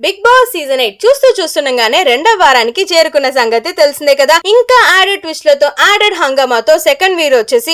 Big boss season 8 చూస్తుండగానే రెండవ వారానికి చేరుకున్న సంగతి తెలిసిందే కదా. ఇంకా యాడెడ్ ట్విస్ట్ లతో యాడెడ్ హంగామాతో సెకండ్ వీక్ వచ్చేసి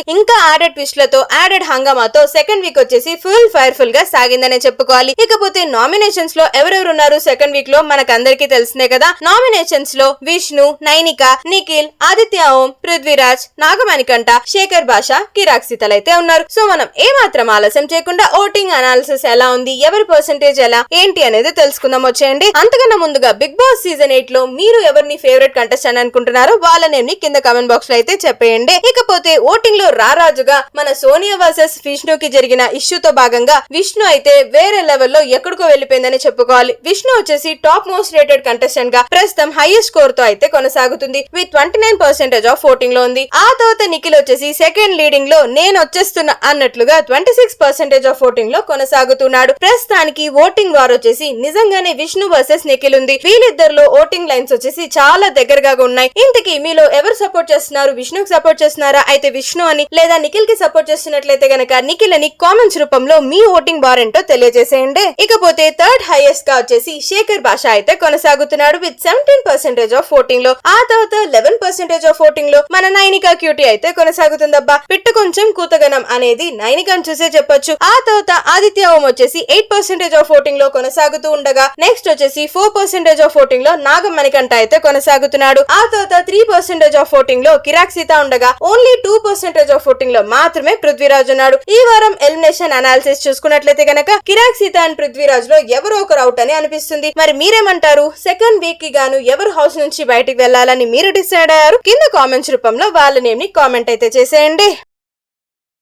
సెకండ్ వీక్ వచ్చేసి ఫుల్ ఫైర్ఫుల్ గా సాగిందనే చెప్పుకోవాలి. ఇకపోతే నామినేషన్స్ లో ఎవరెవరు ఉన్నారు సెకండ్ వీక్ లో మనకందరికీ తెలిసిందే కదా. నామినేషన్స్ లో విష్ణు, నైనిక, నిఖిల్, ఆదిత్య ఓం, పృథ్వీరాజ్, నాగమణికంఠ, శేఖర్ భాష, కిరాక్ సీతలు అయితే ఉన్నారు. సో మనం ఏమాత్రం ఆలస్యం చేయకుండా ఓటింగ్ అనాలిసిస్ ఎలా ఉంది, ఎవరి పర్సెంటేజ్ ఎలా ఏంటి అనేది తెలుసుకుందాం వచ్చేయండి. అంతకన్నా ముందుగా బిగ్ బాస్ సీజన్ 8 లో మీరు ఎవరిని ఫేవరెట్ కంటెస్టెంట్ అనుకుంటున్నారో వాళ్ళ నేమ్ ని కింద కామెంట్ బాక్స్ లో అయితే చెప్పేయండి. ఇకపోతే ఓటింగ్ లో రారాజుగా మన సోనియా వర్సెస్ విష్ణుకి జరిగిన ఇష్యూతో భాగంగా విష్ణు అయితే వేరే లెవెల్లో ఎక్కడికో వెళ్ళిపోయిందని చెప్పుకోవాలి. విష్ణు వచ్చేసి టాప్ మోస్ట్ రేటెడ్ కంటెస్టెంట్ గా ప్రస్తుతం హైయెస్ట్ స్కోర్ తో అయితే కొనసాగుతుంది. విత్ 29% ఆఫ్ ఓటింగ్ లో ఉంది. ఆ తర్వాత నిఖిల్ వచ్చేసి సెకండ్ లీడింగ్ లో నేను వచ్చేస్తున్నా అన్నట్లుగా 26% ఆఫ్ ఓటింగ్ లో కొనసాగుతున్నాడు. ప్రస్తుతానికి ఓటింగ్ వార్ వచ్చేసి నిజంగానే విష్ణు వర్సెస్ నిఖిల్ ఉంది. వీళ్ళిద్దరిలో ఓటింగ్ లైన్స్ వచ్చేసి చాలా దగ్గరగా ఉన్నాయి. ఇంతకీ మీలో ఎవరు సపోర్ట్ చేస్తున్నారు? విష్ణుకి సపోర్ట్ చేస్తున్నారా అయితే విష్ణు అని, లేదా నిఖిల్ కి సపోర్ట్ చేస్తున్నట్లయితే గనక నిఖిల్ అని కామెంట్స్ రూపంలో మీ ఓటింగ్ బార్ ఏంటో తెలియజేసేయండి. ఇకపోతే థర్డ్ హైయెస్ట్ గా వచ్చేసి శేఖర్ భాష అయితే కొనసాగుతున్నాడు విత్ 17% ఆఫ్ ఓటింగ్ లో. ఆ తర్వాత 11% ఆఫ్ ఓటింగ్ లో మన నైనిక క్యూటీ అయితే కొనసాగుతుందబ్బా. పిట్ట కొంచెం కూతగనం అనేది నైనికను చూసే చెప్పొచ్చు. ఆ తర్వాత ఆదిత్య ఓం వచ్చేసి 8% ఆఫ్ ఓటింగ్ లో కొనసాగుతూ ఉండగా నెక్స్ట్ వచ్చేసి 4% ఆఫ్ ఓటింగ్ లో నాగమణికంఠ అయితే కొనసాగుతున్నాడు. ఆ తర్వాత 3% ఆఫ్ ఓటింగ్ లో కిరాక్ సీత ఉండగా ఓన్లీ 2% ఆఫ్ ఓటింగ్ లో మాత్రమే పృథ్వీరాజ్ ఉన్నాడు. ఈ వారం ఎలిమినేషన్ అనాలిసిస్ చూసుకున్నట్లయితే గనక కిరాక్ సీత అండ్ పృథ్వీరాజ్ లో ఎవరో ఒకరు అవుట్ అని అనిపిస్తుంది. మరి మీరేమంటారు? సెకండ్ వీక్ కి గాను ఎవరు హౌస్ నుంచి బయటికి వెళ్లాలని మీరు డిసైడ్ అయ్యారు? కింద కామెంట్స్ రూపంలో వాళ్ళ నేమ్ ని కామెంట్ అయితే చేసేయండి.